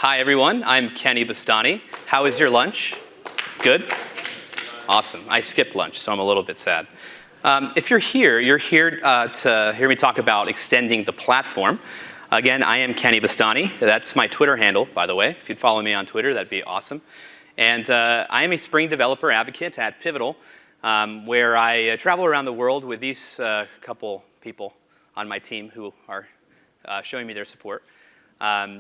Hi, everyone. I'm Kenny Bastani. How is your lunch? Good? Awesome. I skipped lunch, so I'm a little bit sad. If you're here to hear me talk about extending the platform. Again, I am Kenny Bastani. That's my Twitter handle, by the way. If you'd follow me on Twitter, that'd be awesome. And I am a Spring developer advocate at Pivotal, where I travel around the world with these couple people on my team who are showing me their support.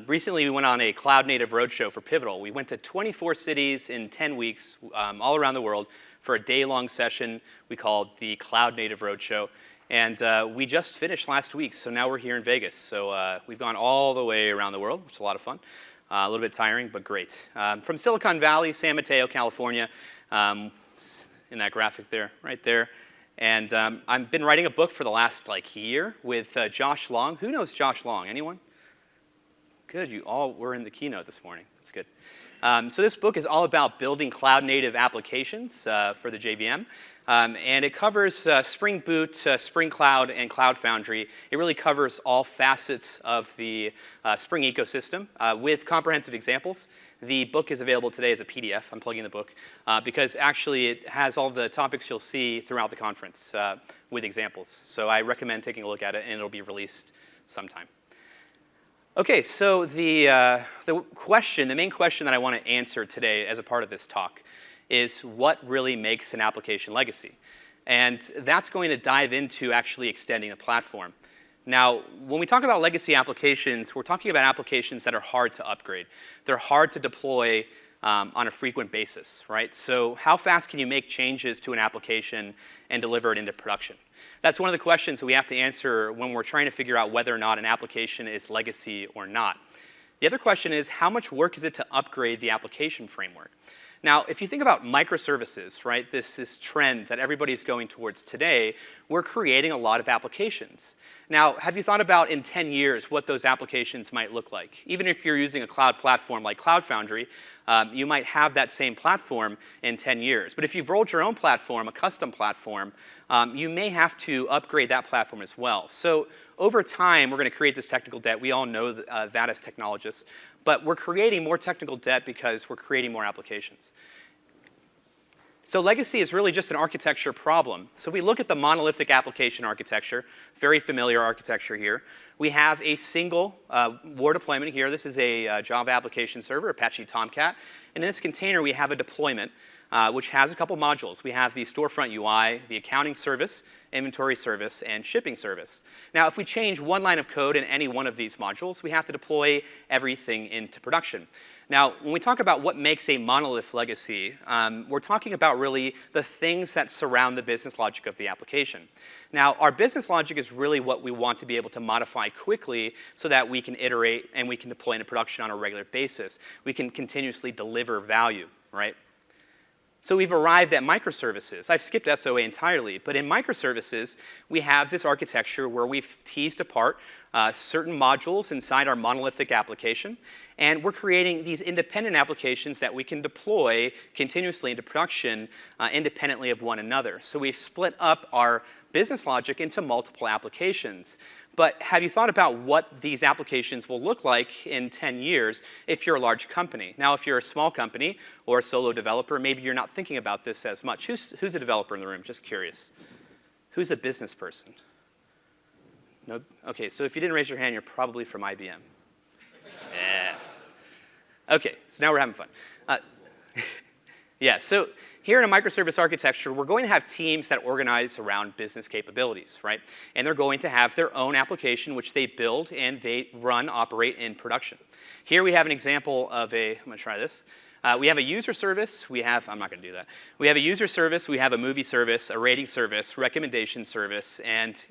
Recently, we went on a cloud native roadshow for Pivotal. We went to 24 cities in 10 weeks all around the world for a day-long session we called the Cloud Native Roadshow. And we just finished last week, so now we're here in Vegas. So we've gone all the way around the world, which is a lot of fun. A little bit tiring, but great. From Silicon Valley, San Mateo, California, in that graphic there, right there. And I've been writing a book for the last year with Josh Long. Who knows Josh Long? Anyone? Good, you all were in the keynote this morning. That's good. So this book is all about building cloud-native applications for the JVM. And it covers Spring Boot, Spring Cloud, and Cloud Foundry. It really covers all facets of the Spring ecosystem with comprehensive examples. The book is available today as a PDF. I'm plugging the book because actually it has all the topics you'll see throughout the conference with examples. So I recommend taking a look at it, and it'll be released sometime. Okay, so the main question that I want to answer today as a part of this talk is what really makes an application legacy? And that's going to dive into actually extending the platform. Now, when we talk about legacy applications, we're talking about applications that are hard to upgrade. They're hard to deploy on a frequent basis, right? So how fast can you make changes to an application and deliver it into production? That's one of the questions that we have to answer when we're trying to figure out whether or not an application is legacy or not. The other question is, how much work is it to upgrade the application framework? Now, if you think about microservices, right, this trend that everybody's going towards today, we're creating a lot of applications. Now, have you thought about in 10 years what those applications might look like? Even if you're using a cloud platform like Cloud Foundry, you might have that same platform in 10 years. But if you've rolled your own platform, a custom platform, you may have to upgrade that platform as well. So over time, we're going to create this technical debt. We all know that as technologists. But we're creating more technical debt because we're creating more applications. So legacy is really just an architecture problem. So we look at the monolithic application architecture, very familiar architecture here. We have a single war deployment here. This is a Java application server, Apache Tomcat. And in this container, we have a deployment, which has a couple modules. We have the storefront UI, the accounting service, inventory service, and shipping service. Now, if we change one line of code in any one of these modules, we have to deploy everything into production. Now, when we talk about what makes a monolith legacy, we're talking about really the things that surround the business logic of the application. Now, our business logic is really what we want to be able to modify quickly so that we can iterate and we can deploy into production on a regular basis. We can continuously deliver value, right? So we've arrived at microservices. I've skipped SOA entirely, but in microservices, we have this architecture where we've teased apart certain modules inside our monolithic application, and we're creating these independent applications that we can deploy continuously into production independently of one another. So we've split up our business logic into multiple applications. But have you thought about what these applications will look like in 10 years if you're a large company? Now, if you're a small company or a solo developer, maybe you're not thinking about this as much. Who's a developer in the room? Just curious. Who's a business person? No? OK, so if you didn't raise your hand, you're probably from IBM. Yeah. OK, so now we're having fun. Yeah, so here in a microservice architecture, we're going to have teams that organize around business capabilities, right? And they're going to have their own application, which they build and they run, operate in production. Here we have an example of I'm going to try this. We have a user service. I'm not going to do that. We have a user service. We have a movie service, a rating service, recommendation service, and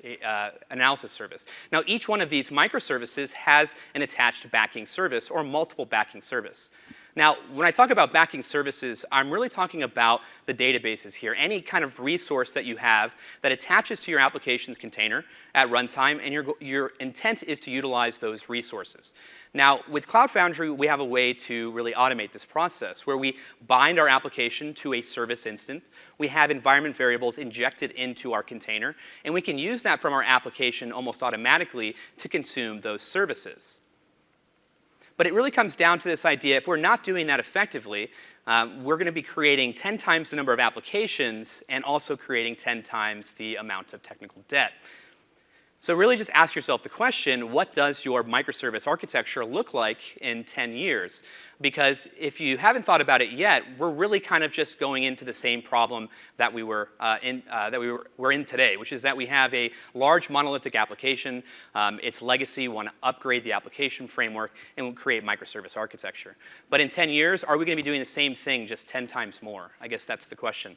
analysis service. Now, each one of these microservices has an attached backing service or multiple backing service. Now, when I talk about backing services, I'm really talking about the databases here, any kind of resource that you have that attaches to your application's container at runtime, and your intent is to utilize those resources. Now, with Cloud Foundry, we have a way to really automate this process where we bind our application to a service instance. We have environment variables injected into our container, and we can use that from our application almost automatically to consume those services. But it really comes down to this idea, if we're not doing that effectively, we're going to be creating 10 times the number of applications and also creating 10 times the amount of technical debt. So really just ask yourself the question, what does your microservice architecture look like in 10 years? Because if you haven't thought about it yet, we're really kind of just going into the same problem that we were in today, which is that we have a large monolithic application. It's legacy. We want to upgrade the application framework and we'll create microservice architecture. But in 10 years, are we going to be doing the same thing just 10 times more? I guess that's the question.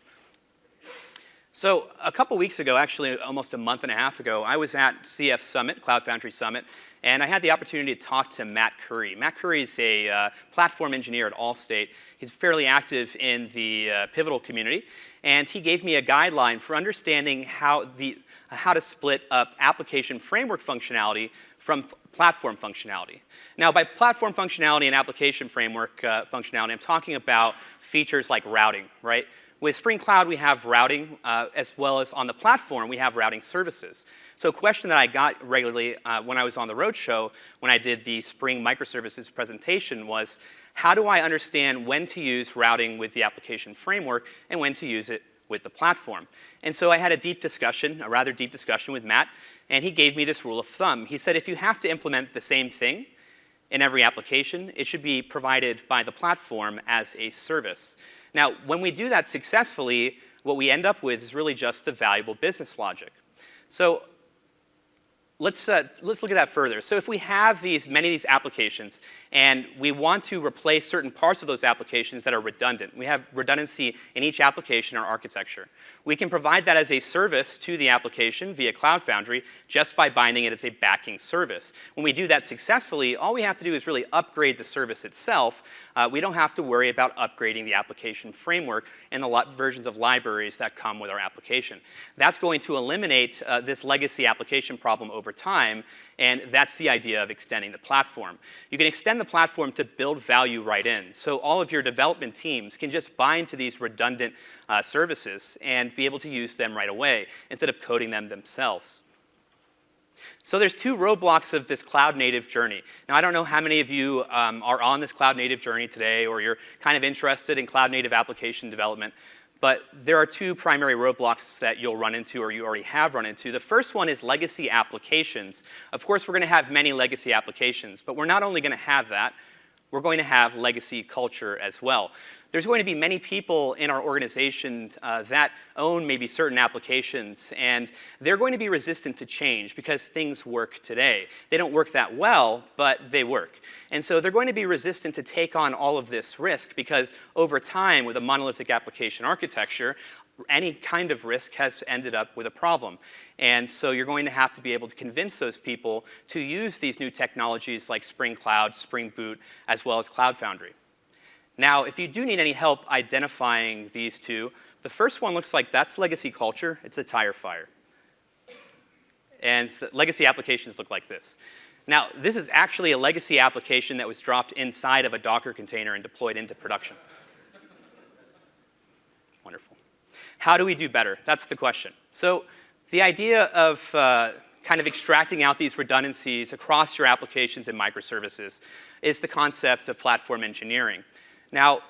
So a couple weeks ago, actually almost a month and a half ago, I was at CF Summit, Cloud Foundry Summit, and I had the opportunity to talk to Matt Curry. Matt Curry is a platform engineer at Allstate. He's fairly active in the Pivotal community, and he gave me a guideline for understanding how to split up application framework functionality from platform functionality. Now, by platform functionality and application framework functionality, I'm talking about features like routing, right? With Spring Cloud, we have routing, as well as on the platform, we have routing services. So a question that I got regularly when I was on the roadshow, when I did the Spring microservices presentation was, how do I understand when to use routing with the application framework and when to use it with the platform? And so I had a rather deep discussion with Matt, and he gave me this rule of thumb. He said, if you have to implement the same thing in every application, it should be provided by the platform as a service. Now, when we do that successfully, what we end up with is really just the valuable business logic. So let's look at that further. So if we have many of these applications and we want to replace certain parts of those applications that are redundant, we have redundancy in each application or architecture. We can provide that as a service to the application via Cloud Foundry just by binding it as a backing service. When we do that successfully, all we have to do is really upgrade the service itself. We don't have to worry about upgrading the application framework and the versions of libraries that come with our application. That's going to eliminate this legacy application problem over time, and that's the idea of extending the platform. You can extend the platform to build value right in. So all of your development teams can just bind to these redundant services and be able to use them right away instead of coding them themselves. So there's two roadblocks of this cloud-native journey. Now, I don't know how many of you are on this cloud-native journey today, or you're kind of interested in cloud-native application development. But there are two primary roadblocks that you'll run into, or you already have run into. The first one is legacy applications. Of course, we're going to have many legacy applications, but we're not only going to have that, we're going to have legacy culture as well. There's going to be many people in our organization that own maybe certain applications, and they're going to be resistant to change because things work today. They don't work that well, but they work. And so they're going to be resistant to take on all of this risk because over time, with a monolithic application architecture, any kind of risk has ended up with a problem. And so you're going to have to be able to convince those people to use these new technologies like Spring Cloud, Spring Boot, as well as Cloud Foundry. Now, if you do need any help identifying these two, the first one looks like that's legacy culture. It's a tire fire. And the legacy applications look like this. Now, this is actually a legacy application that was dropped inside of a Docker container and deployed into production. Wonderful. How do we do better? That's the question. So the idea of kind of extracting out these redundancies across your applications and microservices is the concept of platform engineering. Now,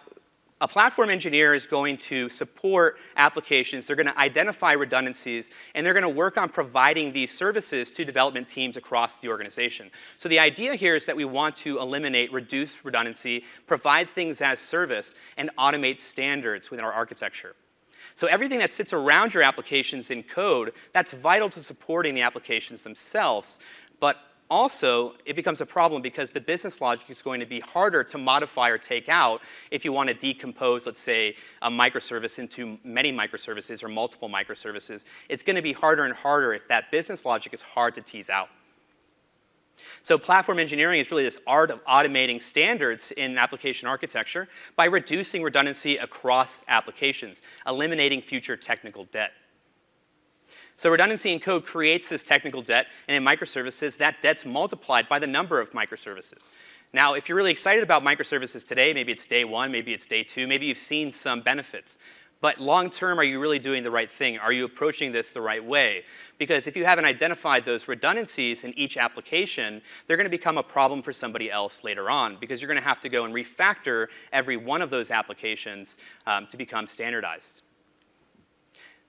a platform engineer is going to support applications. They're going to identify redundancies, and they're going to work on providing these services to development teams across the organization. So the idea here is that we want to eliminate, reduce redundancy, provide things as service, and automate standards within our architecture. So everything that sits around your applications in code, that's vital to supporting the applications themselves, but also, it becomes a problem because the business logic is going to be harder to modify or take out if you want to decompose, let's say, a microservice into many microservices or multiple microservices. It's going to be harder and harder if that business logic is hard to tease out. So platform engineering is really this art of automating standards in application architecture by reducing redundancy across applications, eliminating future technical debt. So redundancy in code creates this technical debt, and in microservices, that debt's multiplied by the number of microservices. Now, if you're really excited about microservices today, maybe it's day one, maybe it's day two, maybe you've seen some benefits. But long term, are you really doing the right thing? Are you approaching this the right way? Because if you haven't identified those redundancies in each application, they're going to become a problem for somebody else later on, because you're going to have to go and refactor every one of those applications to become standardized.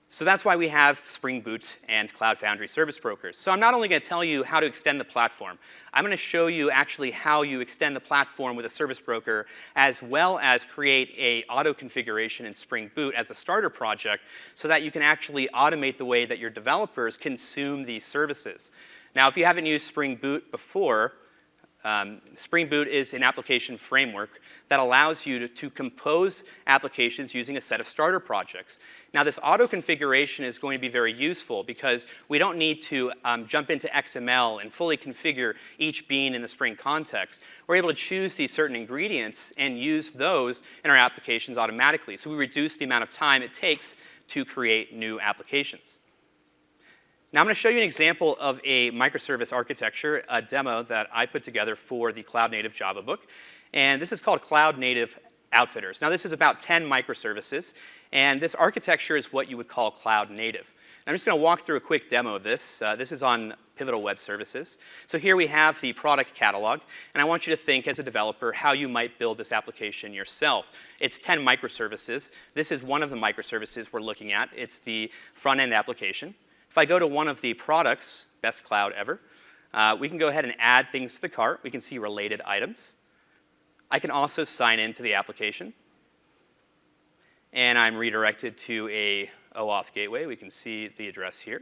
So that's why we have Spring Boot and Cloud Foundry service brokers. So I'm not only going to tell you how to extend the platform, I'm going to show you actually how you extend the platform with a service broker, as well as create a auto configuration in Spring Boot as a starter project, so that you can actually automate the way that your developers consume these services. Now, if you haven't used Spring Boot before, Spring Boot is an application framework that allows you to compose applications using a set of starter projects. Now, this auto configuration is going to be very useful because we don't need to jump into XML and fully configure each bean in the Spring context. We're able to choose these certain ingredients and use those in our applications automatically. So we reduce the amount of time it takes to create new applications. Now I'm going to show you an example of a microservice architecture, a demo that I put together for the Cloud Native Java book. And this is called Cloud Native Outfitters. Now this is about 10 microservices, and this architecture is what you would call Cloud Native. I'm just going to walk through a quick demo of this. This is on Pivotal Web Services. So here we have the product catalog, and I want you to think as a developer how you might build this application yourself. It's 10 microservices. This is one of the microservices we're looking at. It's the front-end application. If I go to one of the products, best cloud ever, we can go ahead and add things to the cart. We can see related items. I can also sign into the application. And I'm redirected to a OAuth gateway. We can see the address here.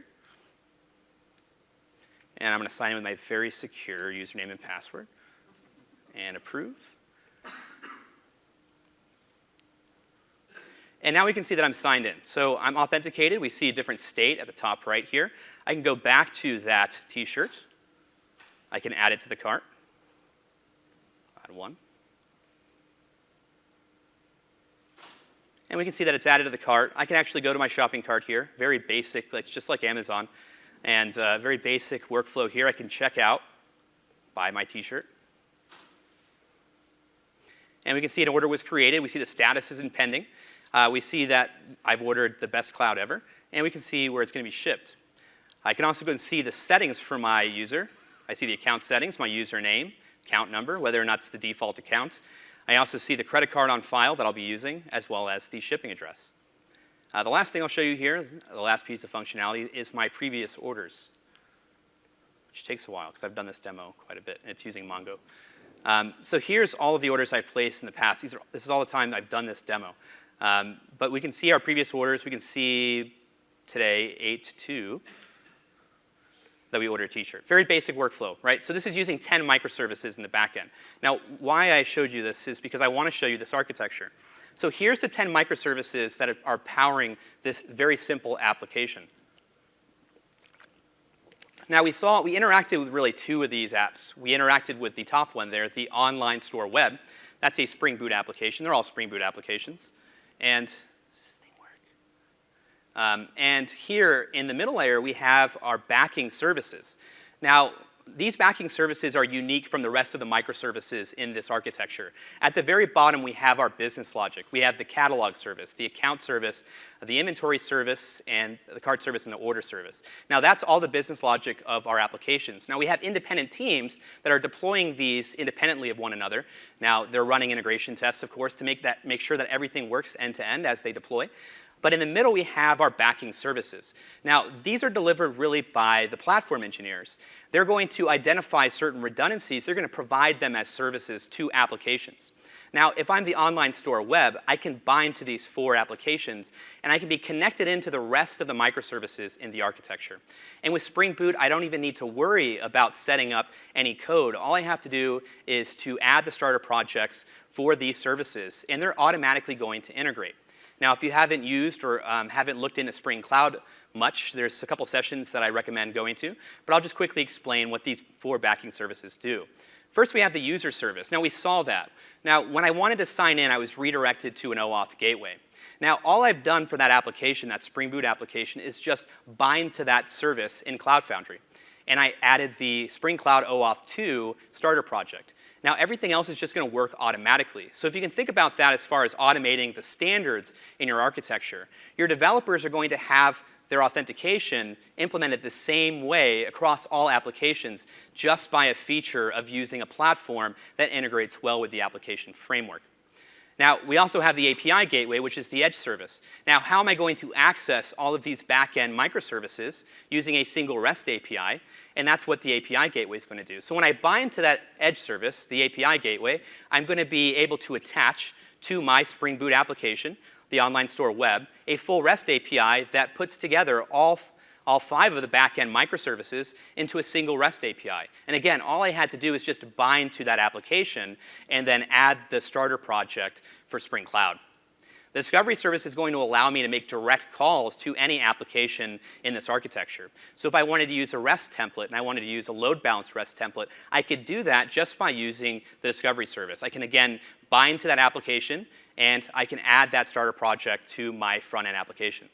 And I'm going to sign in with my very secure username and password. And approve. And now we can see that I'm signed in. So I'm authenticated. We see a different state at the top right here. I can go back to that t-shirt. I can add it to the cart. Add one. And we can see that it's added to the cart. I can actually go to my shopping cart here. Very basic. It's just like Amazon. And very basic workflow here. I can check out, buy my t-shirt. And we can see an order was created. We see the status is in pending. We see that I've ordered the best cloud ever, and we can see where it's going to be shipped. I can also go and see the settings for my user. I see the account settings, my username, account number, whether or not it's the default account. I also see the credit card on file that I'll be using, as well as the shipping address. The last thing I'll show you here, the last piece of functionality, is my previous orders, which takes a while because I've done this demo quite a bit, and it's using Mongo. So here's all of the orders I've placed in the past. This is all the time I've done this demo. But we can see our previous orders. We can see today, 8/2, that we ordered a t-shirt. Very basic workflow, right? So this is using 10 microservices in the back end. Now, why I showed you this is because I want to show you this architecture. So here's the 10 microservices that are powering this very simple application. Now we interacted with really two of these apps. We interacted with the top one there, the online store web. That's a Spring Boot application. They're all Spring Boot applications. And does this thing work? And here in the middle layer, we have our backing services. Now, these backing services are unique from the rest of the microservices in this architecture. At the very bottom, we have our business logic. We have the catalog service, the account service, the inventory service, and the cart service, and the order service. Now, that's all the business logic of our applications. Now, we have independent teams that are deploying these independently of one another. Now, they're running integration tests, of course, to make sure that everything works end-to-end as they deploy. But in the middle, we have our backing services. Now, these are delivered really by the platform engineers. They're going to identify certain redundancies. They're going to provide them as services to applications. Now, if I'm the online store web, I can bind to these 4 applications, and I can be connected into the rest of the microservices in the architecture. And with Spring Boot, I don't even need to worry about setting up any code. All I have to do is to add the starter projects for these services, and they're automatically going to integrate. Now, if you haven't used or haven't looked into Spring Cloud much, there's a couple sessions that I recommend going to. But I'll just quickly explain what these 4 backing services do. First, we have the user service. Now, we saw that. Now, when I wanted to sign in, I was redirected to an OAuth gateway. Now, all I've done for that application, that Spring Boot application, is just bind to that service in Cloud Foundry. And I added the Spring Cloud OAuth 2 starter project. Now, everything else is just going to work automatically. So if you can think about that as far as automating the standards in your architecture, your developers are going to have their authentication implemented the same way across all applications just by a feature of using a platform that integrates well with the application framework. Now, we also have the API gateway, which is the edge service. Now, how am I going to access all of these back-end microservices using a single REST API? And that's what the API gateway is going to do. So when I bind to that edge service, the API gateway, I'm going to be able to attach to my Spring Boot application, the online store web, a full REST API that puts together all 5 of the back-end microservices into a single REST API. And again, all I had to do is just bind to that application and then add the starter project for Spring Cloud. The discovery service is going to allow me to make direct calls to any application in this architecture. So if I wanted to use a REST template and I wanted to use a load balanced REST template, I could do that just by using the discovery service. I can, again, bind to that application, and I can add that starter project to my front-end application.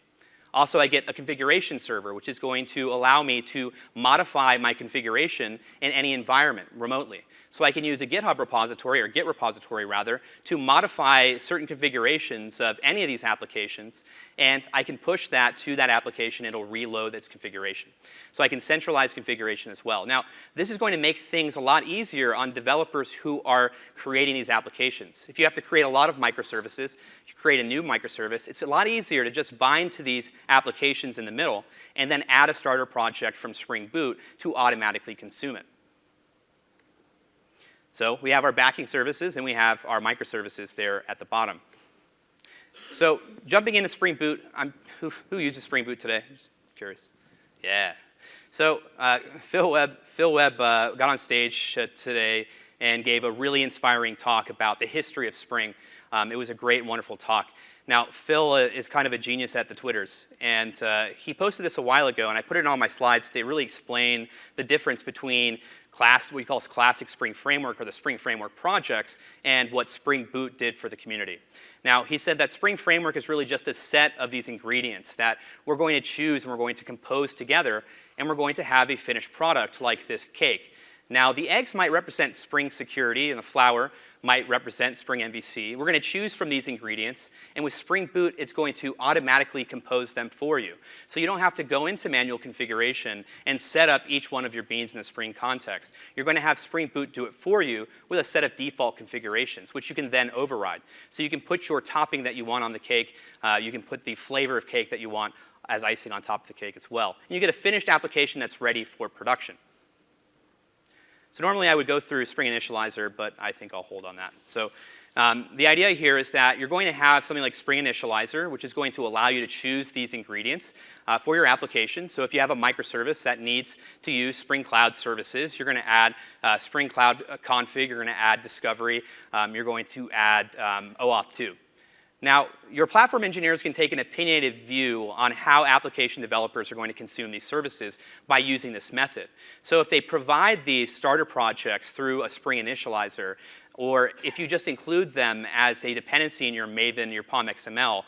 Also, I get a configuration server, which is going to allow me to modify my configuration in any environment remotely. So I can use a GitHub repository, or Git repository rather, to modify certain configurations of any of these applications, and I can push that to that application. It'll reload its configuration. So I can centralize configuration as well. Now, this is going to make things a lot easier on developers who are creating these applications. If you have to create a lot of microservices, you create a new microservice, it's a lot easier to just bind to these applications in the middle and then add a starter project from Spring Boot to automatically consume it. So we have our backing services, and we have our microservices there at the bottom. So jumping into Spring Boot, who uses Spring Boot today? Just curious. Yeah. So Phil Webb got on stage today and gave a really inspiring talk about the history of Spring. It was a great, wonderful talk. Now, Phil is kind of a genius at the Twitters, and he posted this a while ago, and I put it on my slides to really explain the difference between what we call classic Spring Framework, or the Spring Framework projects, and what Spring Boot did for the community. Now, he said that Spring Framework is really just a set of these ingredients that we're going to choose and we're going to compose together, and we're going to have a finished product like this cake. Now, the eggs might represent Spring Security, and the flour might represent Spring MVC. We're going to choose from these ingredients, and with Spring Boot, it's going to automatically compose them for you. So you don't have to go into manual configuration and set up each one of your beans in the Spring context. You're going to have Spring Boot do it for you with a set of default configurations, which you can then override. So you can put your topping that you want on the cake. You can put the flavor of cake that you want as icing on top of the cake as well. And you get a finished application that's ready for production. So normally I would go through Spring Initializer, but I think I'll hold on that. So the idea here is that you're going to have something like Spring Initializer, which is going to allow you to choose these ingredients for your application. So if you have a microservice that needs to use Spring Cloud services, you're going to add Spring Cloud config, you're going to add discovery, you're going to add OAuth 2. Now, your platform engineers can take an opinionated view on how application developers are going to consume these services by using this method. So if they provide these starter projects through a Spring Initializer, or if you just include them as a dependency in your Maven, your POM XML,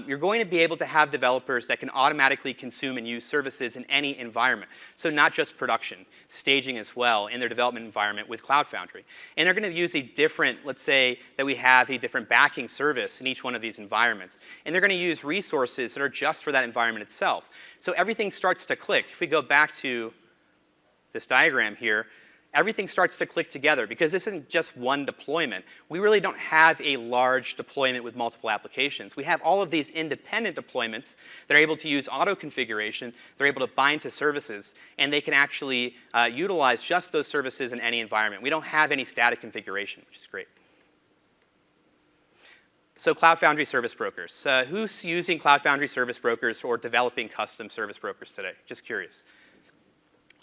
you're going to be able to have developers that can automatically consume and use services in any environment. So not just production, staging as well in their development environment with Cloud Foundry. And they're going to use a different, let's say that we have a different backing service in each one of these environments. And they're going to use resources that are just for that environment itself. So everything starts to click. If we go back to this diagram here, everything starts to click together because this isn't just one deployment. We really don't have a large deployment with multiple applications. We have all of these independent deployments that are able to use auto configuration, they're able to bind to services, and they can actually utilize just those services in any environment. We don't have any static configuration, which is great. So Cloud Foundry service brokers. Who's using Cloud Foundry service brokers or developing custom service brokers today? Just curious.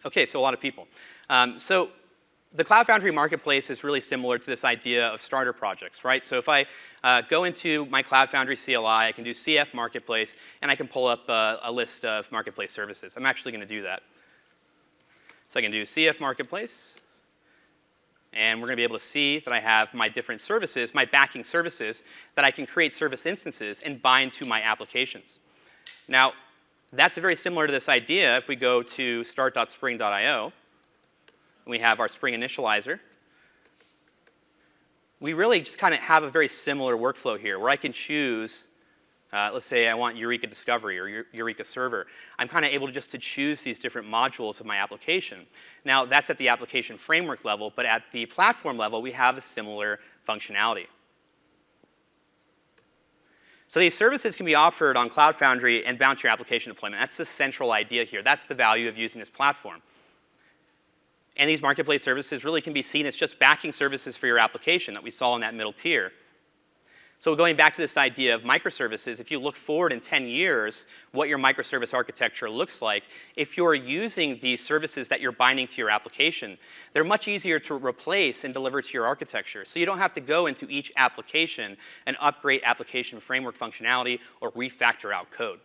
Okay, so a lot of people. So the Cloud Foundry marketplace is really similar to this idea of starter projects, right? So if I go into my Cloud Foundry CLI, I can do CF Marketplace, and I can pull up a list of marketplace services. I'm actually going to do that. So I can do CF Marketplace, and we're going to be able to see that I have my different services, my backing services, that I can create service instances and bind to my applications. Now, that's very similar to this idea if we go to start.spring.io. We have our Spring Initializer. we really just kind of have a very similar workflow here where I can choose, let's say I want Eureka Discovery or Eureka Server. I'm kind of able to just to choose these different modules of my application. Now, that's at the application framework level, but at the platform level, we have a similar functionality. So these services can be offered on Cloud Foundry and bound to your application deployment. That's the central idea here. That's the value of using this platform. And these marketplace services really can be seen as just backing services for your application that we saw in that middle tier. So going back to this idea of microservices, if you look forward in 10 years, what your microservice architecture looks like, if you're using these services that you're binding to your application, they're much easier to replace and deliver to your architecture. So you don't have to go into each application and upgrade application framework functionality or refactor out code.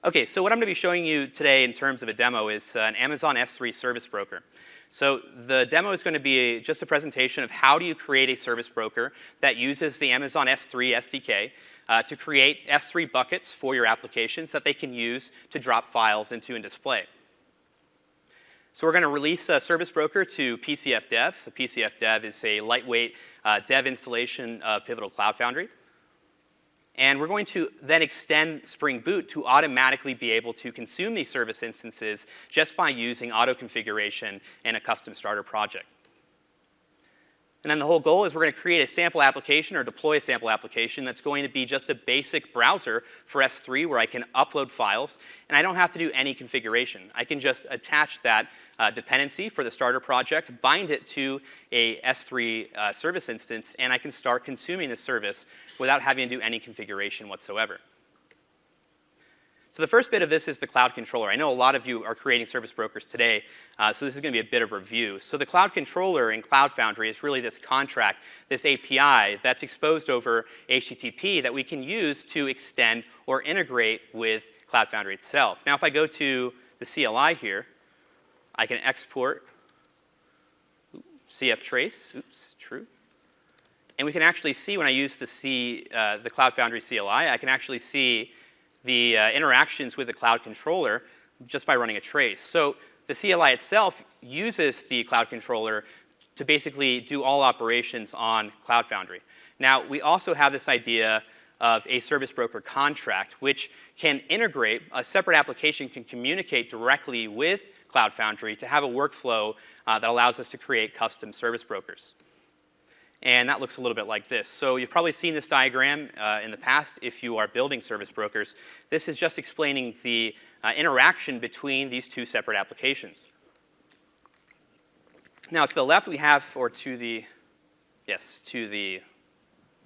Okay, so what I'm going to be showing you today in terms of a demo is an Amazon S3 service broker. So the demo is going to be just a presentation of how do you create a service broker that uses the Amazon S3 SDK to create S3 buckets for your applications that they can use to drop files into and display. So we're going to release a service broker to PCF Dev. A PCF Dev is a lightweight dev installation of Pivotal Cloud Foundry. And we're going to then extend Spring Boot to automatically be able to consume these service instances just by using auto configuration and a custom starter project. And then the whole goal is we're going to create a sample application or deploy a sample application that's going to be just a basic browser for S3 where I can upload files, and I don't have to do any configuration. I can just attach that dependency for the starter project, bind it to a S3 service instance, and I can start consuming this service without having to do any configuration whatsoever. So the first bit of this is the cloud controller. I know a lot of you are creating service brokers today, so this is going to be a bit of review. So the cloud controller in Cloud Foundry is really this contract, this API that's exposed over HTTP that we can use to extend or integrate with Cloud Foundry itself. Now if I go to the CLI here, I can export CF trace, oops, true. And we can actually see when I use the Cloud Foundry CLI, I can actually see the interactions with the cloud controller just by running a trace. So the CLI itself uses the cloud controller to basically do all operations on Cloud Foundry. Now, we also have this idea of a service broker contract, which can integrate, a separate application can communicate directly with Cloud Foundry to have a workflow that allows us to create custom service brokers. And that looks a little bit like this. So you've probably seen this diagram in the past if you are building service brokers. This is just explaining the interaction between these two separate applications. Now to the left we have, or to the, yes, to the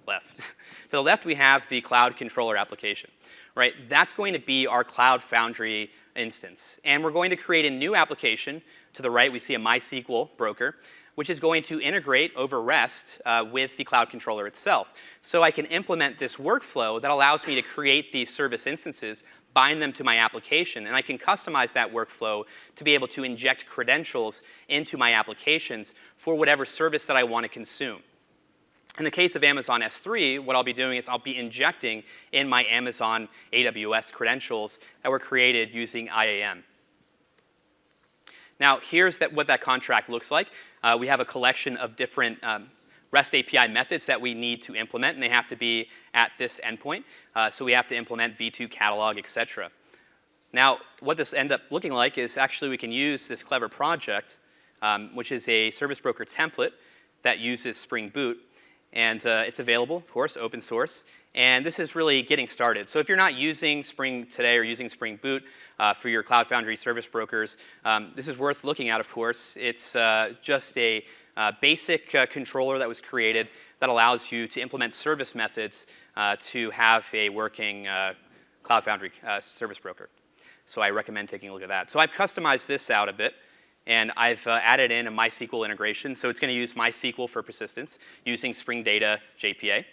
left. To the left we have the cloud controller application, right? That's going to be our Cloud Foundry instance. And we're going to create a new application. To the right we see a MySQL broker, which is going to integrate over REST with the cloud controller itself. So I can implement this workflow that allows me to create these service instances, bind them to my application, and I can customize that workflow to be able to inject credentials into my applications for whatever service that I want to consume. In the case of Amazon S3, what I'll be doing is I'll be injecting in my Amazon AWS credentials that were created using IAM. Now, here's what that contract looks like. We have a collection of different REST API methods that we need to implement, and they have to be at this endpoint. So we have to implement v2 catalog, et cetera. Now, what this ends up looking like is actually we can use this clever project, which is a service broker template that uses Spring Boot. And it's available, of course, open source. And this is really getting started. So if you're not using Spring today or using Spring Boot for your Cloud Foundry service brokers, this is worth looking at, of course. It's just a basic controller that was created that allows you to implement service methods to have a working Cloud Foundry service broker. So I recommend taking a look at that. So I've customized this out a bit. And I've added in a MySQL integration. So it's going to use MySQL for persistence using Spring Data JPA.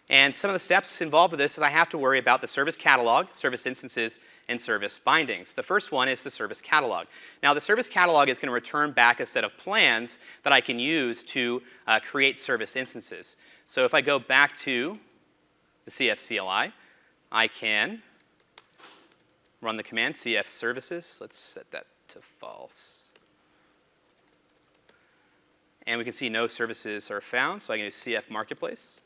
And some of the steps involved with this is I have to worry about the service catalog, service instances, and service bindings. The first one is the service catalog. Now, the service catalog is going to return back a set of plans that I can use to create service instances. So if I go back to the CF CLI, I can run the command cf services. Let's set that to false. And we can see no services are found, so I can do CF Marketplace.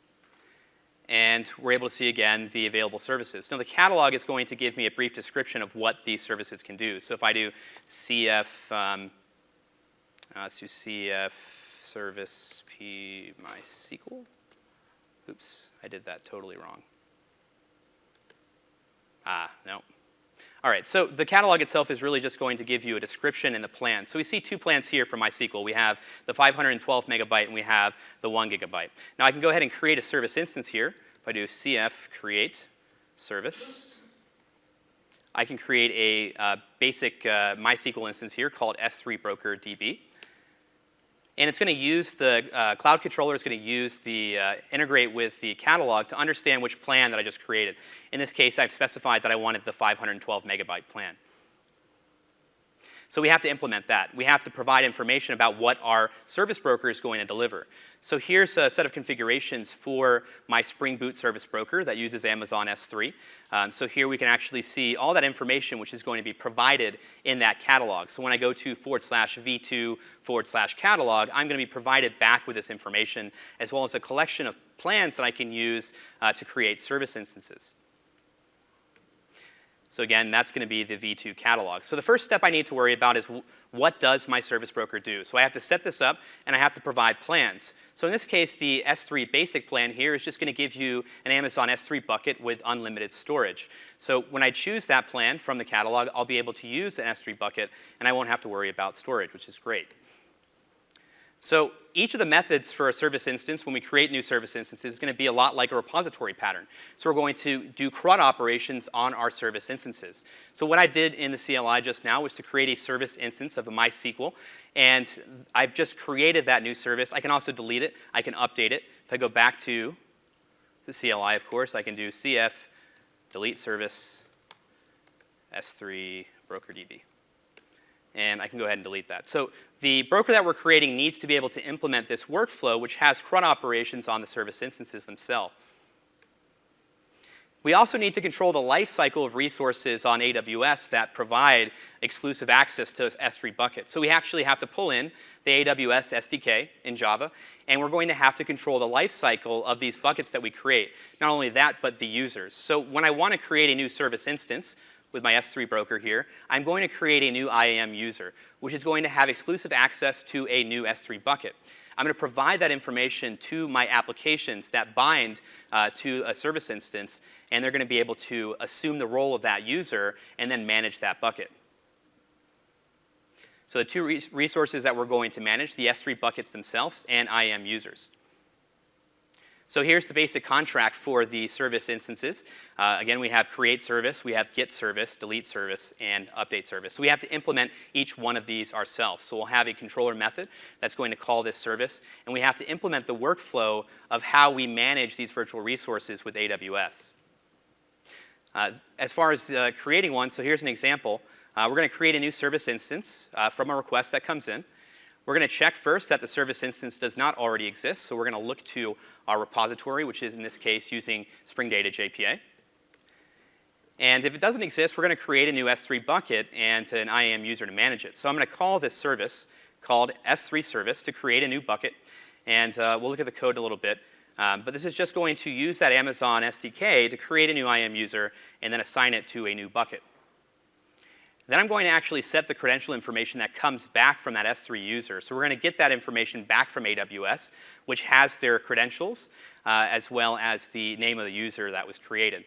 And we're able to see, again, the available services. Now, the catalog is going to give me a brief description of what these services can do. So if I do CF, let's do CF service p MySQL. Oops, I did that totally wrong. No. All right, so the catalog itself is really just going to give you a description and the plan. So we see two plans here for MySQL. We have the 512 megabyte and we have the 1 gigabyte. Now I can go ahead and create a service instance here. If I do CF create service, I can create a basic MySQL instance here called S3 Broker DB. And it's going to use the cloud controller is going to use the integrate with the catalog to understand which plan that I just created. In this case, I've specified that I wanted the 512 megabyte plan. So we have to implement that. We have to provide information about what our service broker is going to deliver. So here's a set of configurations for my Spring Boot service broker that uses Amazon S3. So here we can actually see all that information which is going to be provided in that catalog. So when I go to /v2/catalog, I'm going to be provided back with this information as well as a collection of plans that I can use to create service instances. So again, that's going to be the V2 catalog. So the first step I need to worry about is what does my service broker do? So I have to set this up, and I have to provide plans. So in this case, the S3 basic plan here is just going to give you an Amazon S3 bucket with unlimited storage. So when I choose that plan from the catalog, I'll be able to use an S3 bucket, and I won't have to worry about storage, which is great. So each of the methods for a service instance, when we create new service instances, is going to be a lot like a repository pattern. So we're going to do CRUD operations on our service instances. So what I did in the CLI just now was to create a service instance of a MySQL. And I've just created that new service. I can also delete it. I can update it. If I go back to the CLI, of course, I can do CF delete service S3 broker DB. And I can go ahead and delete that. So the broker that we're creating needs to be able to implement this workflow, which has CRUD operations on the service instances themselves. We also need to control the life cycle of resources on AWS that provide exclusive access to S3 buckets. So we actually have to pull in the AWS SDK in Java, and we're going to have to control the life cycle of these buckets that we create. Not only that, but the users. So when I want to create a new service instance, with my S3 broker here, I'm going to create a new IAM user, which is going to have exclusive access to a new S3 bucket. I'm going to provide that information to my applications that bind to a service instance, and they're going to be able to assume the role of that user and then manage that bucket. So the two resources that we're going to manage, the S3 buckets themselves and IAM users. So here's the basic contract for the service instances. Again, we have create service, we have get service, delete service, and update service. So we have to implement each one of these ourselves. So we'll have a controller method that's going to call this service, and we have to implement the workflow of how we manage these virtual resources with AWS. As far as creating one, so here's an example. We're going to create a new service instance from a request that comes in. We're going to check first that the service instance does not already exist, so we're going to look to our repository, which is in this case using Spring Data JPA. And if it doesn't exist, we're going to create a new S3 bucket and an IAM user to manage it. So I'm going to call this service called S3 service to create a new bucket, and we'll look at the code a little bit. But this is just going to use that Amazon SDK to create a new IAM user and then assign it to a new bucket. Then I'm going to actually set the credential information that comes back from that S3 user. So we're going to get that information back from AWS, which has their credentials, as well as the name of the user that was created.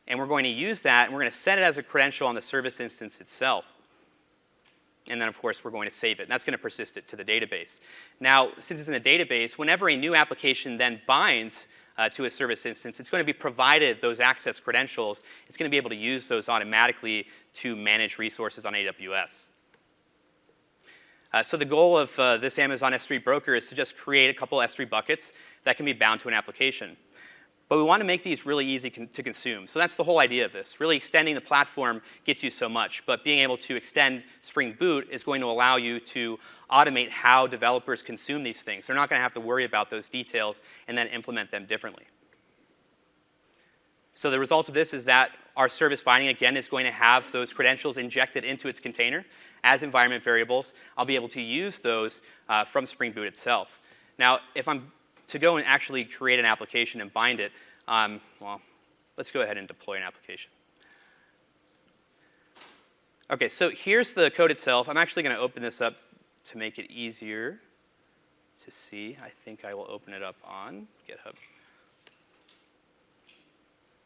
And we're going to use that, and we're going to set it as a credential on the service instance itself. And then, of course, we're going to save it. And that's going to persist it to the database. Now, since it's in the database, whenever a new application then binds to a service instance, it's going to be provided those access credentials. It's going to be able to use those automatically to manage resources on AWS. So the goal of this Amazon S3 broker is to just create a couple S3 buckets that can be bound to an application. But we want to make these really easy to consume. So that's the whole idea of this. Really extending the platform gets you so much, but being able to extend Spring Boot is going to allow you to automate how developers consume these things. They're not going to have to worry about those details and then implement them differently. So the result of this is that our service binding, again, is going to have those credentials injected into its container. as environment variables, I'll be able to use those from Spring Boot itself. Now, if I'm to go and actually create an application and bind it, well, let's go ahead and deploy an application. OK, so here's the code itself. I'm actually going to open this up to make it easier to see. I think I will open it up on GitHub.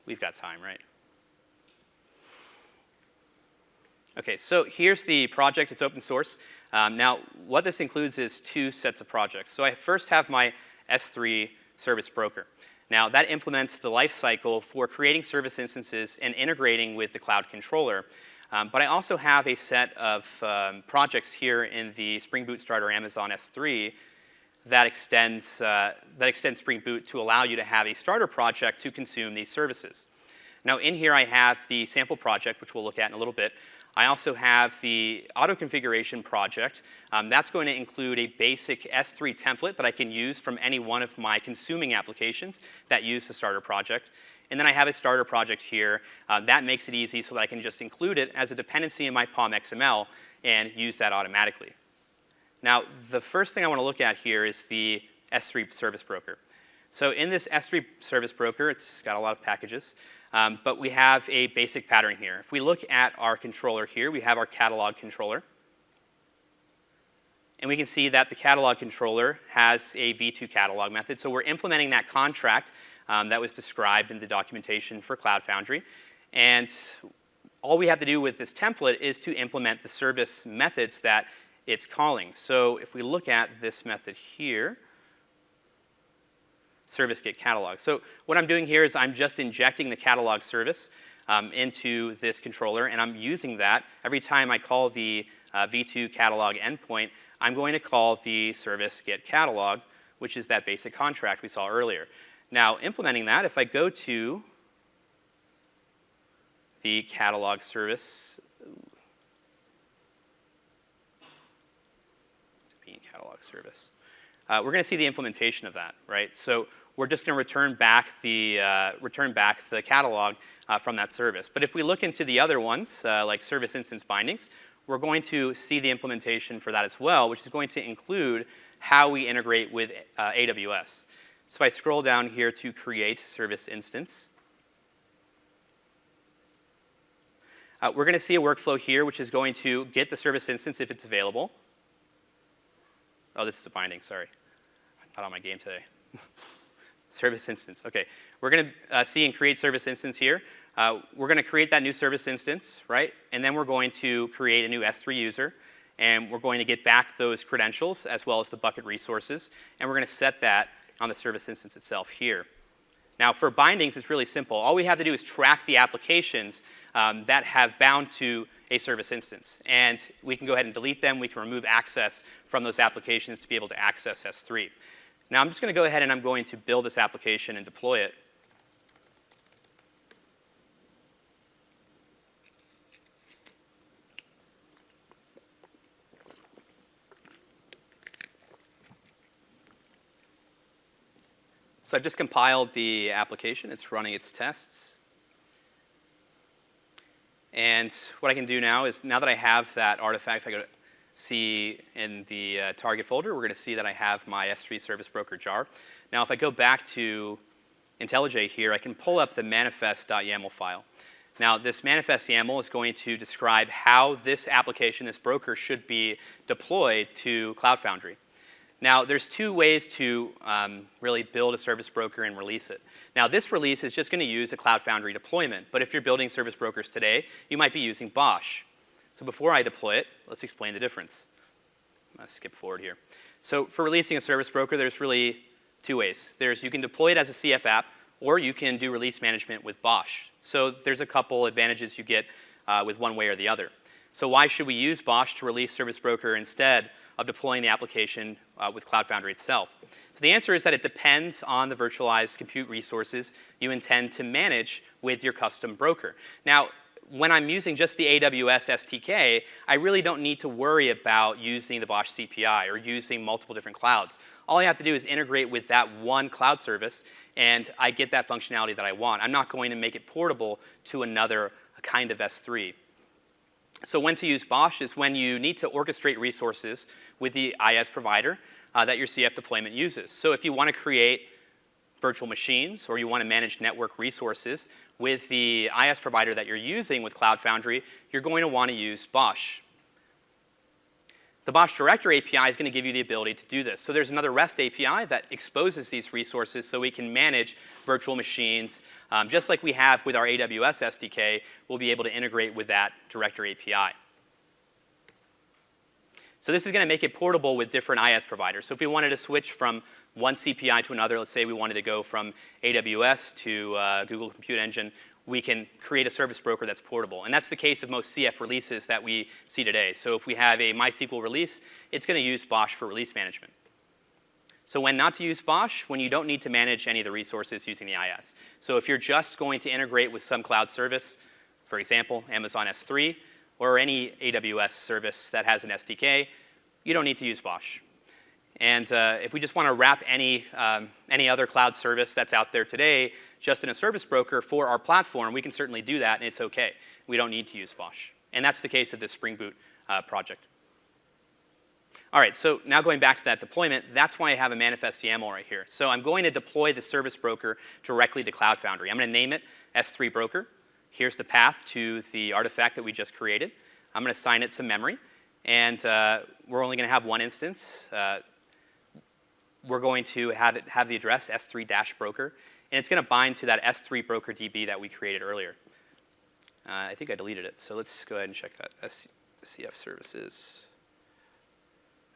We've got time, right? OK, so here's the project. It's open source. Now, what this includes is 2 sets of projects. So I first have my S3 service broker. Now, that implements the lifecycle for creating service instances and integrating with the cloud controller. But I also have a set of projects here in the Spring Boot Starter Amazon S3 that extends Spring Boot to allow you to have a starter project to consume these services. Now, in here, I have the sample project, which we'll look at in a little bit. I also have the auto configuration project. That's going to include a basic S3 template that I can use from any one of my consuming applications that use the starter project. And then I have a starter project here. That makes it easy so that I can just include it as a dependency in my POM XML and use that automatically. Now, the first thing I want to look at here is the S3 service broker. So in this S3 service broker, it's got a lot of packages. But we have a basic pattern here. If we look at our controller here, we have our catalog controller. And we can see that the catalog controller has a v2 catalog method. So we're implementing that contract that was described in the documentation for Cloud Foundry. And all we have to do with this template is to implement the service methods that it's calling. So if we look at this method here, service get catalog. So what I'm doing here is I'm just injecting the catalog service into this controller, and I'm using that every time I call the v2 catalog endpoint. I'm going to call the service get catalog, which is that basic contract we saw earlier. Now, implementing that, if I go to the catalog service, catalog service. We're going to see the implementation of that, right? So we're just going to return back the catalog from that service. But if we look into the other ones, like service instance bindings, we're going to see the implementation for that as well, which is going to include how we integrate with AWS. So if I scroll down here to create service instance, we're going to see a workflow here, which is going to get the service instance if it's available. Oh, this is a binding, sorry. I'm not on my game today. Service instance, OK. We're going to see and create service instance here. We're going to create that new service instance, right? And then we're going to create a new S3 user. And we're going to get back those credentials as well as the bucket resources. And we're going to set that on the service instance itself here. Now, for bindings, it's really simple. All we have to do is track the applications that have bound to a service instance. And we can go ahead and delete them. We can remove access from those applications to be able to access S3. Now, I'm just going to go ahead and I'm going to build this application and deploy it. So I've just compiled the application. It's running its tests. And what I can do now is, now that I have that artifact, if I go to see in the target folder, we're going to see that I have my S3 service broker jar. Now, if I go back to IntelliJ here, I can pull up the manifest.yaml file. Now, this manifest YAML is going to describe how this application, this broker, should be deployed to Cloud Foundry. Now, there's 2 ways to really build a service broker and release it. Now, this release is just going to use a Cloud Foundry deployment. But if you're building service brokers today, you might be using BOSH. So before I deploy it, let's explain the difference. I'm going to skip forward here. So for releasing a service broker, there's really 2 ways. You can deploy it as a CF app, or you can do release management with BOSH. So there's a couple advantages you get with one way or the other. So why should we use BOSH to release service broker instead of deploying the application with Cloud Foundry itself? So the answer is that it depends on the virtualized compute resources you intend to manage with your custom broker. Now, when I'm using just the AWS SDK, I really don't need to worry about using the BOSH CPI or using multiple different clouds. All I have to do is integrate with that one cloud service, and I get that functionality that I want. I'm not going to make it portable to another kind of S3. So when to use BOSH is when you need to orchestrate resources with the IaaS provider that your CF deployment uses. So if you want to create virtual machines or you want to manage network resources with the IaaS provider that you're using with Cloud Foundry, you're going to want to use BOSH. The BOSH Director API is going to give you the ability to do this. So there's another REST API that exposes these resources so we can manage virtual machines. Just like we have with our AWS SDK, we'll be able to integrate with that Director API. So this is going to make it portable with different IaaS providers. So if we wanted to switch from one CPI to another, let's say we wanted to go from AWS to Google Compute Engine, we can create a service broker that's portable. And that's the case of most CF releases that we see today. So if we have a MySQL release, it's going to use BOSH for release management. So when not to use BOSH, when you don't need to manage any of the resources using the IaaS. So if you're just going to integrate with some cloud service, for example, Amazon S3, or any AWS service that has an SDK, you don't need to use BOSH. And if we just want to wrap any other cloud service that's out there today just in a service broker for our platform, we can certainly do that, and it's OK. We don't need to use BOSH. And that's the case of this Spring Boot project. All right, so now going back to that deployment, that's why I have a manifest YAML right here. So I'm going to deploy the service broker directly to Cloud Foundry. I'm going to name it S3 Broker. Here's the path to the artifact that we just created. I'm going to assign it some memory. And we're only going to have one instance. We're going to have the address S3-broker. And it's going to bind to that S3 broker DB that we created earlier. I think I deleted it. So let's go ahead and check that. CF services.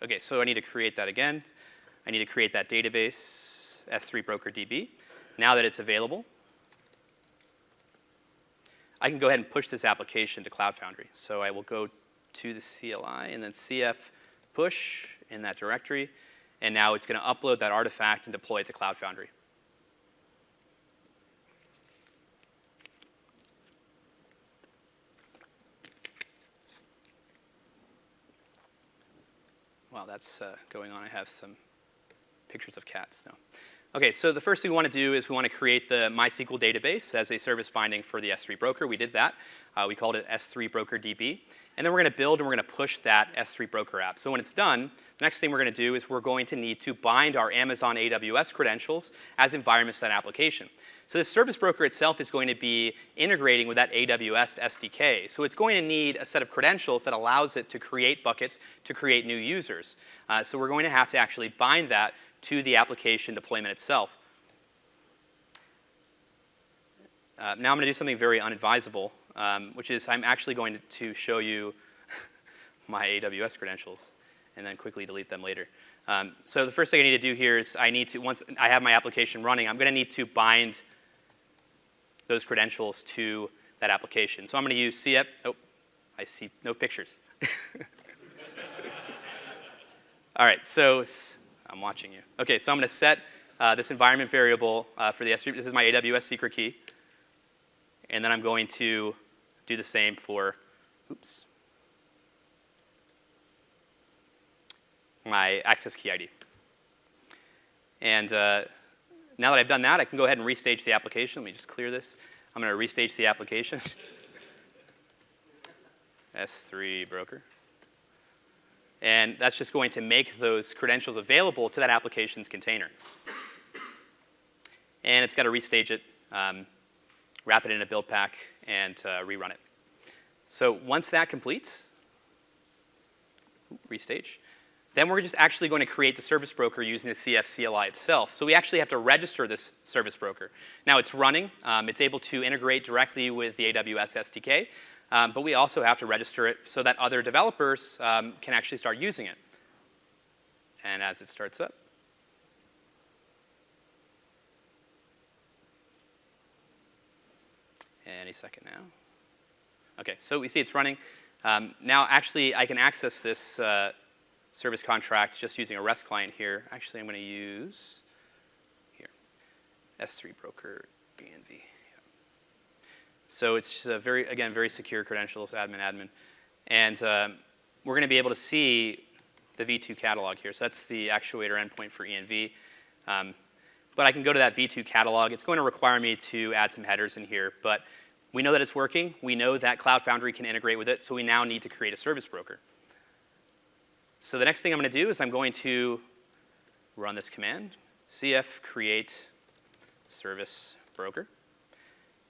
OK, so I need to create that again. I need to create that database, S3 broker DB. Now that it's available, I can go ahead and push this application to Cloud Foundry. So I will go to the CLI and then CF push in that directory. And now it's going to upload that artifact and deploy it to Cloud Foundry. While that's going on, I have some pictures of cats now. OK, so the first thing we want to do is we want to create the MySQL database as a service binding for the S3 broker. We did that. We called it S3 broker DB. And then we're going to build and we're going to push that S3 broker app. So when it's done, the next thing we're going to do is we're going to need to bind our Amazon AWS credentials as environments to that application. So this service broker itself is going to be integrating with that AWS SDK. So it's going to need a set of credentials that allows it to create buckets to create new users. So we're going to have to actually bind that to the application deployment itself. Now I'm going to do something very unadvisable, which is I'm actually going to show you my AWS credentials and then quickly delete them later. So the first thing I need to do here is I need to, once I have my application running, I'm going to need to bind those credentials to that application. So I'm going to use CF. Oh, I see no pictures. All right, so I'm watching you. OK, so I'm going to set this environment variable for the S3. This is my AWS secret key. And then I'm going to do the same for, oops, my access key ID. And now that I've done that, I can go ahead and restage the application. Let me just clear this. I'm going to restage the application. S3 broker. And that's just going to make those credentials available to that application's container. And it's got to restage it, wrap it in a build pack, and rerun it. So once that completes, restage, then we're just actually going to create the service broker using the CF CLI itself. So we actually have to register this service broker. Now it's running. It's able to integrate directly with the AWS SDK. But we also have to register it so that other developers can actually start using it. And as it starts up, any second now. OK, so we see it's running. Now, actually, I can access this service contract just using a REST client here. Actually, I'm going to use here, S3 broker BNV. Yeah. So it's again, very secure credentials, admin. And we're going to be able to see the V2 catalog here. So that's the actuator endpoint for ENV. But I can go to that V2 catalog. It's going to require me to add some headers in here. But We know that it's working. We know that Cloud Foundry can integrate with it, so we now need to create a service broker. So the next thing I'm going to do is I'm going to run this command, cf create service broker.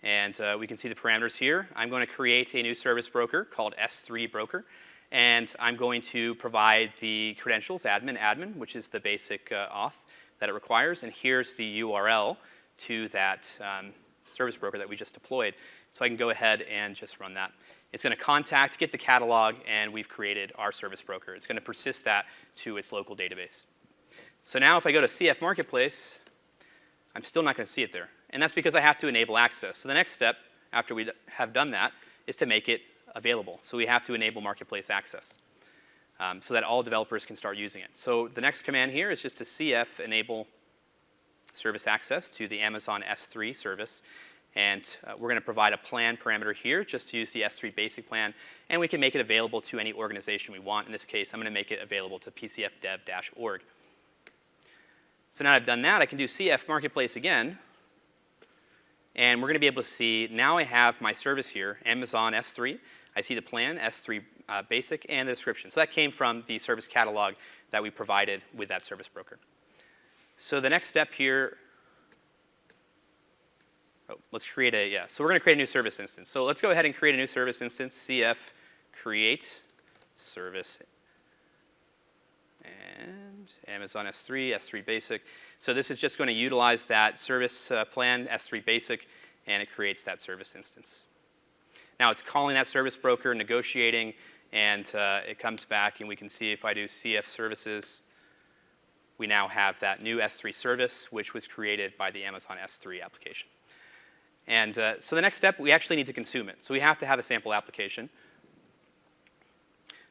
And we can see the parameters here. I'm going to create a new service broker called S3 broker. And I'm going to provide the credentials, admin, which is the basic auth that it requires. And here's the URL to that service broker that we just deployed. So I can go ahead and just run that. It's going to contact, get the catalog, and we've created our service broker. It's going to persist that to its local database. So now if I go to CF Marketplace, I'm still not going to see it there. And that's because I have to enable access. So the next step after we have done that is to make it available. So we have to enable marketplace access so that all developers can start using it. So the next command here is just to cf enable service access to the Amazon S3 service. And we're going to provide a plan parameter here just to use the S3 basic plan. And we can make it available to any organization we want. In this case, I'm going to make it available to pcfdev-org. So now I've done that, I can do cf marketplace again. And we're going to be able to see, now I have my service here, Amazon S3. I see the plan, S3 basic, and the description. So that came from the service catalog that we provided with that service broker. So the next step here, let's create a, so we're going to create a new service instance. So let's go ahead and create a new service instance, cf create service and Amazon S3, S3 basic. So this is just going to utilize that service plan, S3 basic, and it creates that service instance. Now it's calling that service broker, negotiating, and it comes back, and we can see if I do CF services, we now have that new S3 service, which was created by the Amazon S3 application. And so the next step, we actually need to consume it. So we have to have a sample application.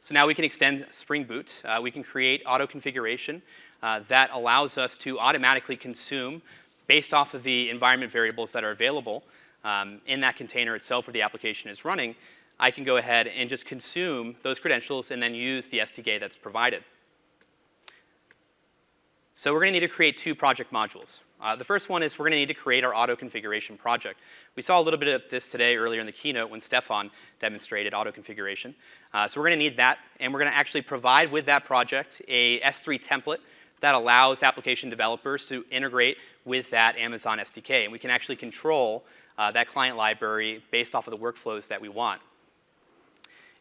So now we can extend Spring Boot. We can create auto configuration that allows us to automatically consume based off of the environment variables that are available in that container itself where the application is running. I can go ahead and just consume those credentials and then use the SDK that's provided. So we're going to need to create two project modules. The first one is we're going to need to create our auto configuration project. We saw a little bit of this today earlier in the keynote when Stefan demonstrated auto configuration. So we're going to need that, and we're going to actually provide with that project a S3 template that allows application developers to integrate with that Amazon SDK. And we can actually control that client library based off of the workflows that we want.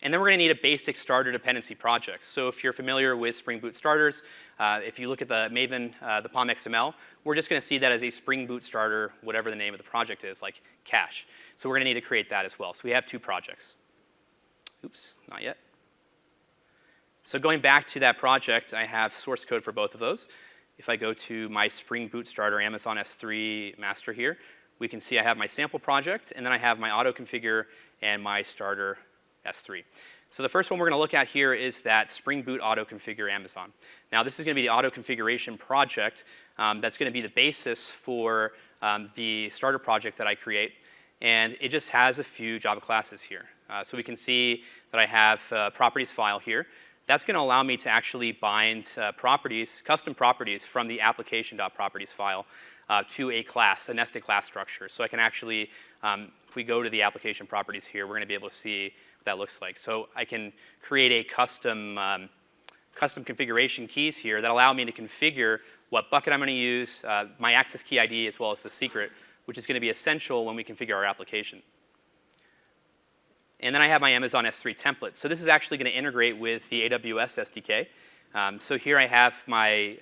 And then we're going to need a basic starter dependency project. So if you're familiar with Spring Boot starters, if you look at the Maven, the POM XML, we're just going to see that as a Spring Boot starter, whatever the name of the project is, like cache. So we're going to need to create that as well. So we have two projects. Oops, not yet. So going back to that project, I have source code for both of those. If I go to my Spring Boot starter Amazon S3 master here, we can see I have my sample project, and then I have my auto configure and my starter S3. So the first one we're going to look at here is that Spring Boot auto configure Amazon. Now this is going to be the auto configuration project that's going to be the basis for the starter project that I create, and it just has a few Java classes here. So we can see that I have a properties file here. That's going to allow me to actually bind properties, custom properties from the application.properties file to a class, a nested class structure. So I can actually, if we go to the application properties here, we're going to be able to see that looks like. So I can create a custom configuration keys here that allow me to configure what bucket I'm going to use, my access key ID, as well as the secret, which is going to be essential when we configure our application. And then I have my Amazon S3 template. So this is actually going to integrate with the AWS SDK. So here I have my,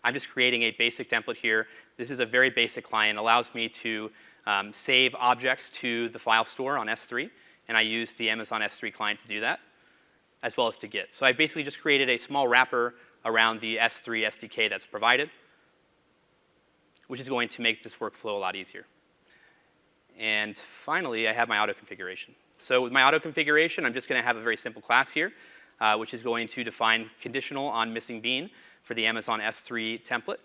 I'm just creating a basic template here. This is a very basic client. It allows me to save objects to the file store on S3. And I use the Amazon S3 client to do that, as well as to Git. So I basically just created a small wrapper around the S3 SDK that's provided, which is going to make this workflow a lot easier. And finally, I have my auto configuration. So with my auto configuration, I'm just going to have a very simple class here, which is going to define conditional on missing bean for the Amazon S3 template,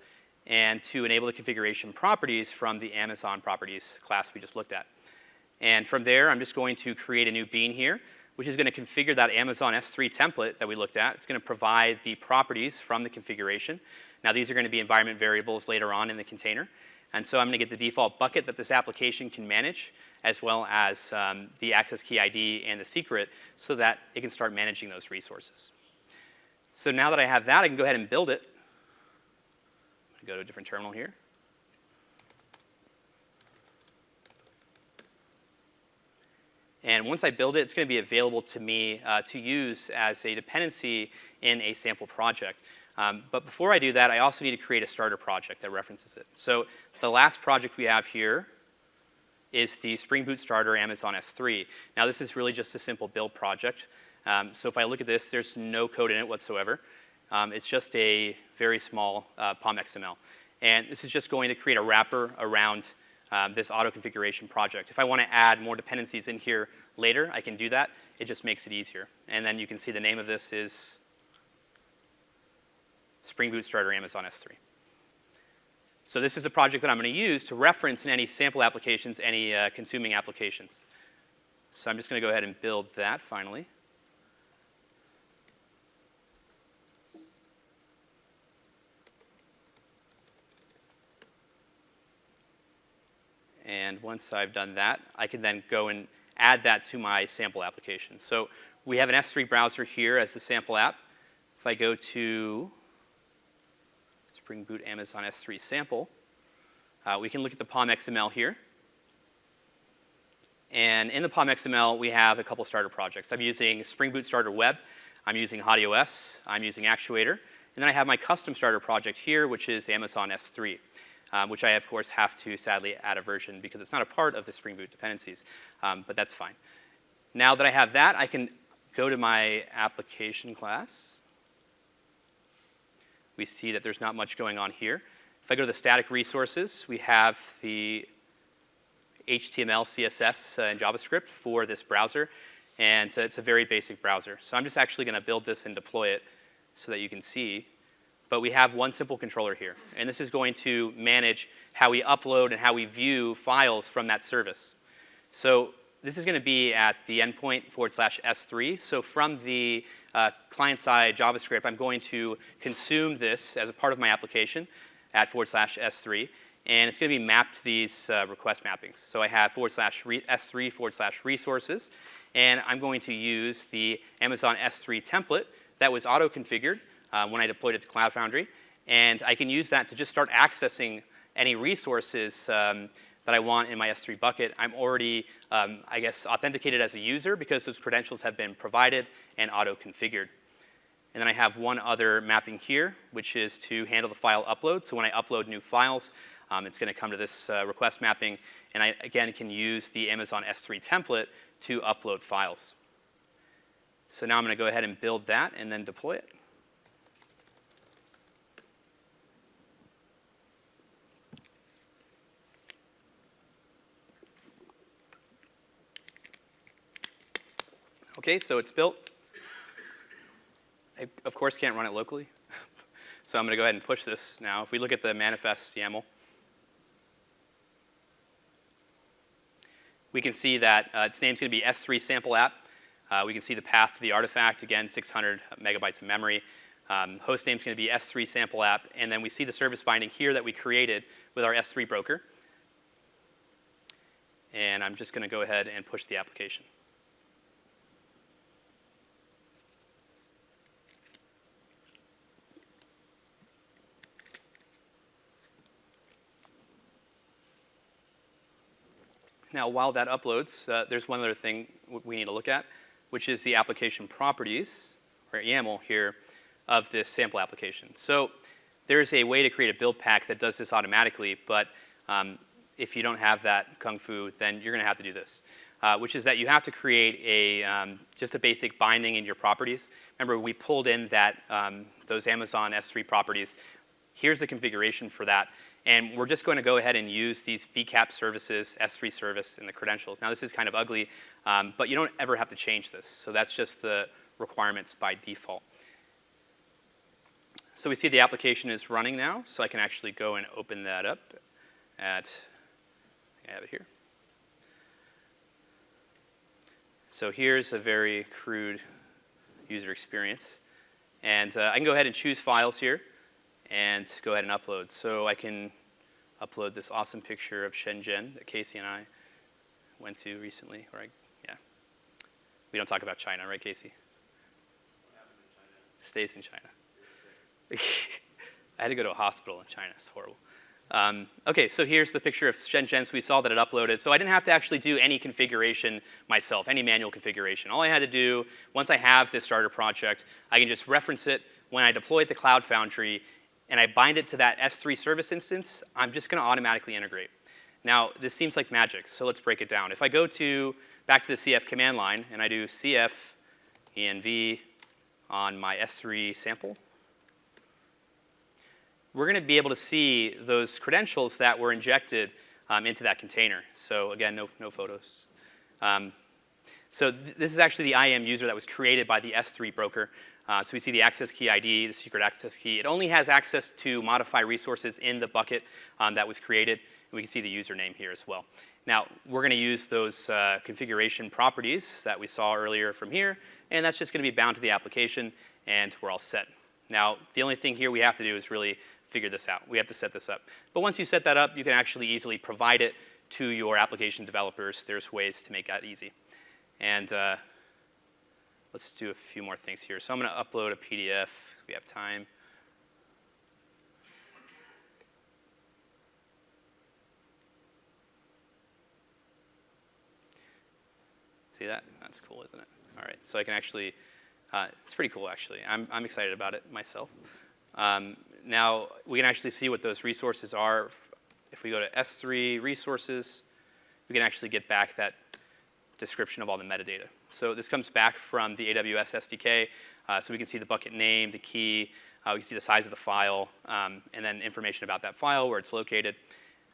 and to enable the configuration properties from the Amazon properties class we just looked at. And from there, I'm just going to create a new bean here, which is going to configure that Amazon S3 template that we looked at. It's going to provide the properties from the configuration. Now, these are going to be environment variables later on in the container. And so I'm going to get the default bucket that this application can manage. as well as the access key ID and the secret so that it can start managing those resources. So now that I have that, I can go ahead and build it. Go to a different terminal here. And once I build it, it's going to be available to me to use as a dependency in a sample project. But before I do that, I also need to create a starter project that references it. So the last project we have here is the Spring Boot Starter Amazon S3. Now this is really just a simple build project. So if I look at this, there's no code in it whatsoever. It's just a very small POM XML. And this is just going to create a wrapper around this auto configuration project. If I want to add more dependencies in here later, I can do that. It just makes it easier. And then you can see the name of this is Spring Boot Starter Amazon S3. So this is a project that I'm going to use to reference in any sample applications, any consuming applications. So I'm just going to go ahead and build that finally. And once I've done that, I can then go and add that to my sample application. So we have an S3 browser here as the sample app. If I go to Spring Boot Amazon S3 sample, we can look at the POM XML here. And in the POM XML, we have a couple starter projects. I'm using Spring Boot Starter Web. I'm using HotOS. I'm using Actuator. And then I have my custom starter project here, which is Amazon S3. Which I, of course, have to sadly add a version because it's not a part of the Spring Boot dependencies, but that's fine. Now that I have that, I can go to my application class. We see that there's not much going on here. If I go to the static resources, we have the HTML, CSS, and JavaScript for this browser, and it's a very basic browser. So I'm just actually going to build this and deploy it so that you can see. But we have one simple controller here. And this is going to manage how we upload and how we view files from that service. So this is going to be at the endpoint /S3. So from the client-side JavaScript, I'm going to consume this as a part of my application at /S3. And it's going to be mapped to these request mappings. So I have /S3 /resources. And I'm going to use the Amazon S3 template that was auto-configured when I deployed it to Cloud Foundry. And I can use that to just start accessing any resources that I want in my S3 bucket. I'm already, I guess, authenticated as a user because those credentials have been provided and auto-configured. And then I have one other mapping here, which is to handle the file upload. So when I upload new files, it's going to come to this request mapping. And I, again, can use the Amazon S3 template to upload files. So now I'm going to go ahead and build that and then deploy it. Okay, so it's built. I, of course, can't run it locally. So I'm going to go ahead and push this now. If we look at the manifest YAML, we can see that its name's going to be S3 sample app. We can see the path to the artifact, again, 600 megabytes of memory. Host name's going to be S3 sample app. And then we see the service binding here that we created with our S3 broker. And I'm just going to go ahead and push the application. Now, while that uploads, there's one other thing we need to look at, which is the application properties, or YAML here, of this sample application. So there's a way to create a build pack that does this automatically, but if you don't have that kung fu, then you're going to have to do this, which is that you have to create a, just a basic binding in your properties. Remember, we pulled in that, those Amazon S3 properties. Here's the configuration for that. And we're just going to go ahead and use these VCAP services, S3 service, and the credentials. Now, this is kind of ugly, but you don't ever have to change this. So that's just the requirements by default. So we see the application is running now. So I can actually go and open that up at, I have it here. So here's a very crude user experience. And I can go ahead and choose files here and go ahead and upload. So I can upload this awesome picture of Shenzhen that Casey and I went to recently, yeah. We don't talk about China, right, Casey? What happened in China? Stays in China. I had to go to a hospital in China. It's horrible. OK, so here's the picture of Shenzhen. So we saw that it uploaded. So I didn't have to actually do any configuration myself, any manual configuration. All I had to do, once I have this starter project, I can just reference it when I deploy it to Cloud Foundry, and I bind it to that S3 service instance. I'm just going to automatically integrate. Now, this seems like magic, so let's break it down. If I go back to the CF command line, and I do CF env on my S3 sample, we're going to be able to see those credentials that were injected into that container. So again, no photos. This is actually the IAM user that was created by the S3 broker. So we see the access key ID, the secret access key. It only has access to modify resources in the bucket that was created. And we can see the username here as well. Now, we're going to use those configuration properties that we saw earlier from here. And that's just going to be bound to the application. And we're all set. Now, the only thing here we have to do is really figure this out. We have to set this up. But once you set that up, you can actually easily provide it to your application developers. There's ways to make that easy. And let's do a few more things here. So I'm going to upload a PDF if we have time. See that? That's cool, isn't it? All right, so I can actually, it's pretty cool, actually. I'm excited about it myself. Now, we can actually see what those resources are. If we go to S3 resources, we can actually get back that description of all the metadata. So this comes back from the AWS SDK. So we can see the bucket name, the key. We can see the size of the file, and then information about that file, where it's located.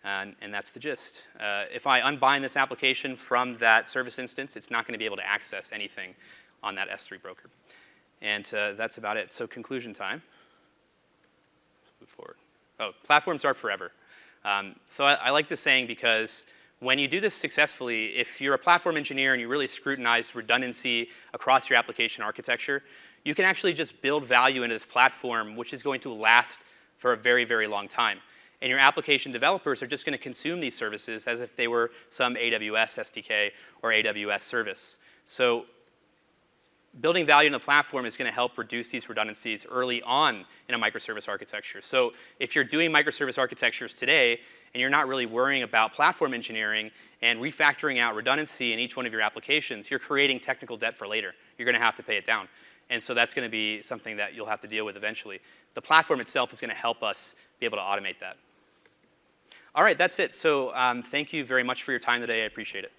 And that's the gist. If I unbind this application from that service instance, it's not going to be able to access anything on that S3 broker. And that's about it. So conclusion time. Let's move forward. Oh, platforms are forever. So I like this saying because when you do this successfully, if you're a platform engineer and you really scrutinize redundancy across your application architecture, you can actually just build value into this platform, which is going to last for a very, very long time. And your application developers are just going to consume these services as if they were some AWS SDK or AWS service. So building value in the platform is going to help reduce these redundancies early on in a microservice architecture. So if you're doing microservice architectures today and you're not really worrying about platform engineering and refactoring out redundancy in each one of your applications, you're creating technical debt for later. You're going to have to pay it down. And so that's going to be something that you'll have to deal with eventually. The platform itself is going to help us be able to automate that. All right, that's it. So thank you very much for your time today. I appreciate it.